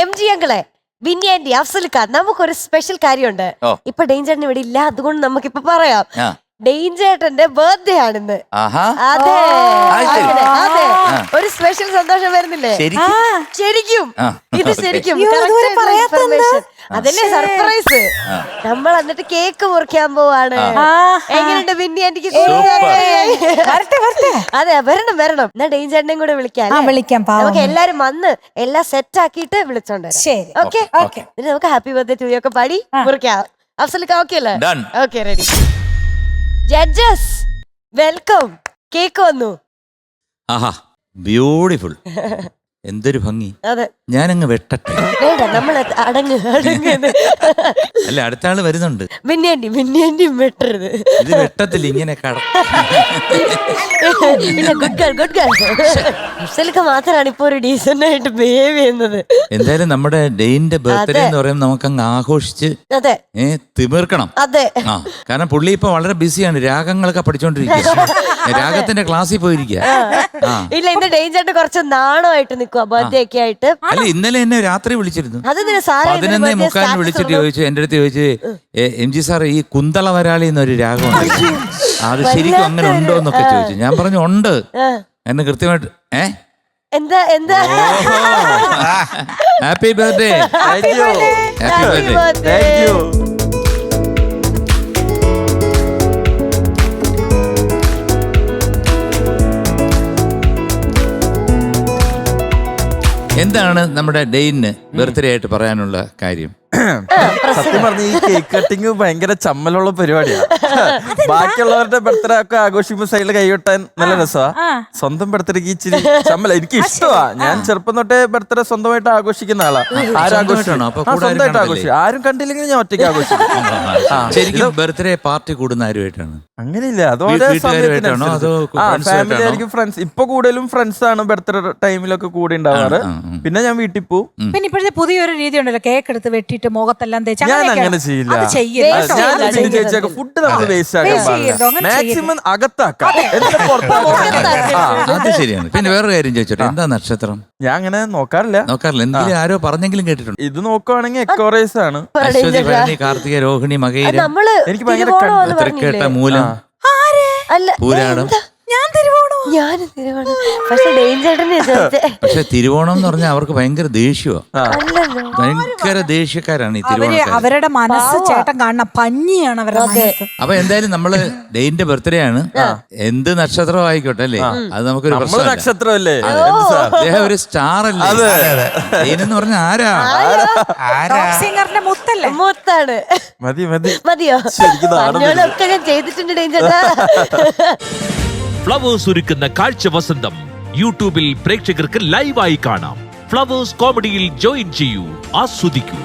MG അങ്കിളെ, Binny anti, അഫ്സൽക്ക, നമുക്കൊരു special കാര്യമുണ്ട്. ഇപ്പൊ ഡേഞ്ചറിന് ഇവിടെ ഇല്ല, അതുകൊണ്ട് നമുക്കിപ്പൊ പറയാം. ഡേഞ്ചേട്ടന്റെ ബർത്ത്ഡേ ആണിന്ന്. അതെ അതെ, ഒരു സ്പെഷ്യൽ സന്തോഷം വരുന്നില്ലേ? ശരിക്കും ഇത് ശരിക്കും അതല്ലേ സർപ്രൈസ്. നമ്മൾ എന്നിട്ട് കേക്ക് മുറിക്കാൻ പോവാണ്. എങ്ങനെയുണ്ട് ബിന്നി ആന്റിക്ക്? അതെ, വരണം വരണം. എന്നാ ഡേഞ്ചറിനെയും കൂടെ വിളിക്കാം. നമുക്ക് എല്ലാരും വന്ന് എല്ലാം സെറ്റ് ആക്കിയിട്ട് വിളിച്ചോണ്ട്. ഓക്കെ, നമുക്ക് ഹാപ്പി ബർത്ത്ഡേ ടു യു ഒക്കെ പാടി മുറിക്കാം. അഫ്സൽക്ക ഓക്കെ അല്ലേ? Okay, ready. Judges welcome. Cake വന്നു. ആഹാ, ബ്യൂട്ടിഫുൾ. എന്തൊരു ഭംഗി. അതെ, ഞാനങ്ങ് വെട്ടട്ടെ. വേണ്ട, നമ്മൾ അടങ്ങ്. അല്ല, അടുത്ത ആള് വരുന്നുണ്ട്. മിന്നിയാണ്ടി വെട്ടരുത്. ഇത് വെട്ടത്തില്ല, ഇങ്ങനെ അഫ്സൽക്ക മാത്രമാണ് ഇപ്പൊ ഒരു ഡീസന്റ് ആയിട്ട് ബിഹേവ് ചെയ്യുന്നത്. എന്തായാലും നമ്മുടെ ഡെയിന്റെ ബർത്ത്ഡേ എന്ന് പറയുമ്പോൾ നമുക്കങ്ങ് ആഘോഷിച്ച് തിമിർക്കണം. അതെ, കാരണം പുള്ളി ഇപ്പൊ വളരെ ബിസിയാണ്, രാഗങ്ങളൊക്കെ പഠിച്ചോണ്ടിരിക്കുക. രാഗത്തിന്റെ ക്ലാസ്സിൽ പോയിരിക്കുക. ഇല്ല, ഇന്ന് ഡേഞ്ചറിന്റെ കുറച്ച് നാണമായിട്ട് നിൽക്കുക ബർത്ത്ഡേ ഒക്കെ ആയിട്ട്. അല്ല, ഇന്നലെ എന്നെ രാത്രി വിളിച്ചിരുന്നു. 11:45 വിളിച്ചിട്ട് ചോദിച്ചു, എന്റെ അടുത്ത് ചോദിച്ചു, MG സാർ ഈ കുന്തള വരാളി എന്നൊരു രാഗമുണ്ട്, അത് ശരിക്കും അങ്ങനെ ഉണ്ടോ എന്നൊക്കെ ചോദിച്ചു. ഞാൻ പറഞ്ഞു ഉണ്ട് എന്നെ കൃത്യമായിട്ട്. എന്താ ഹാപ്പി ബർത്ത്ഡേ. Happy birthday. എന്താണ് നമ്മുടെ ഡെയിന് ബർത്ത്ഡേ ആയിട്ട് പറയാനുള്ള കാര്യം? സത്യം പറഞ്ഞ ഈ കേക്ക് കട്ടിങ് ഭയങ്കര ചമ്മലുള്ള പരിപാടിയാണ്. ബാക്കിയുള്ളവരുടെ ബർത്ത്ഡേ ഒക്കെ ആഘോഷിക്കുമ്പോ സൈഡിൽ കൈകൊട്ടാൻ നല്ല രസമാ. സ്വന്തം ബർത്ത്ഡേക്ക് ഇച്ചിരി ചമ്മല. എനിക്ക് ഇഷ്ടമാ. ഞാൻ ചെറുപ്പം തൊട്ടേ ബർത്ത്ഡേ സ്വന്തമായിട്ട് ആഘോഷിക്കുന്ന ആളാ. സ്വന്തമായിട്ട് ആഘോഷിക്കും. ആരും കണ്ടില്ലെങ്കിൽ ഞാൻ ഒറ്റയ്ക്ക് ആഘോഷിക്കും. ബർത്ത്ഡേ പാർട്ടി കൂടുന്ന ആരുമായിട്ടാണ്? അങ്ങനെയില്ല, അതോടെ ഫാമിലി ആയിരിക്കും, ഫ്രണ്ട്സ്. ഇപ്പൊ കൂടുതലും ഫ്രണ്ട്സ് ആണ് ബർത്ത്ഡേ ടൈമിലൊക്കെ കൂടെ ഉണ്ടാവാറ്. പിന്നെ ഞാൻ വീട്ടിൽ പോവും. പിന്നെ ഇപ്പോഴത്തെ പുതിയൊരു രീതി ഉണ്ടല്ലോ, കേക്ക് എടുത്ത് വെട്ടിട്ട് മുഖത്തെല്ലാം തേച്ച്. ഞാൻ അങ്ങനെ ചെയ്യില്ല. ഫുഡ് നമ്മൾ വേസ്റ്റ് ആക്കാൻ മാക്സിമം അകത്താക്കാം. അത് ശരിയാണ്. പിന്നെ വേറൊരു കാര്യം ചോദിച്ചോട്ടെ, എന്താ നക്ഷത്രം? ഞാൻ അങ്ങനെ നോക്കാറില്ല. എന്തെങ്കിലും ആരോ പറഞ്ഞെങ്കിലും കേട്ടിട്ടുണ്ട്. ഇത് നോക്കുവാണെങ്കിൽ എക്കോറേസ് ആണ്. അശ്വതി, ഭരണി, കാർത്തിക, രോഹിണി, മകയിരം. എനിക്ക് ഭയങ്കര തൃക്കേട്ട, മൂലം, പൂരാടം. പക്ഷെ തിരുവോണം എന്ന് പറഞ്ഞാൽ അവർക്ക് ഭയങ്കര ദേഷ്യമാണ്. ഭയങ്കര ദേഷ്യക്കാരാണ് ഈ തിരുവോണം. അവരുടെ മനസ്സ് ചേട്ടൻ കാണുന്ന പഞ്ഞിയാണ് അവരുടെ. അപ്പൊ എന്തായാലും നമ്മള് ഡെയിന്റെ ബർത്ത്ഡേ ആണ്. എന്ത് നക്ഷത്രം ആയിക്കോട്ടെ അല്ലേ, അത് നമുക്കൊരു നക്ഷത്രമല്ലേ, അദ്ദേഹം ഒരു സ്റ്റാർ അല്ലേ. ഡെയിനെന്ന് പറഞ്ഞ ആരാ? സിംഗറിന്റെ മുത്തല്ലേ? മുത്താണ്. മതിയോ? ഞാൻ ചെയ്തിട്ടുണ്ട് ഡേഞ്ചർ. ഫ്ലവേഴ്സ് ഒരുക്കുന്ന കാഴ്ച വസന്തം യൂട്യൂബിൽ പ്രേക്ഷകർക്ക് ലൈവായി കാണാം. ഫ്ലവേഴ്സ് കോമഡിയിൽ ജോയിൻ ചെയ്യൂ, ആസ്വദിക്കൂ.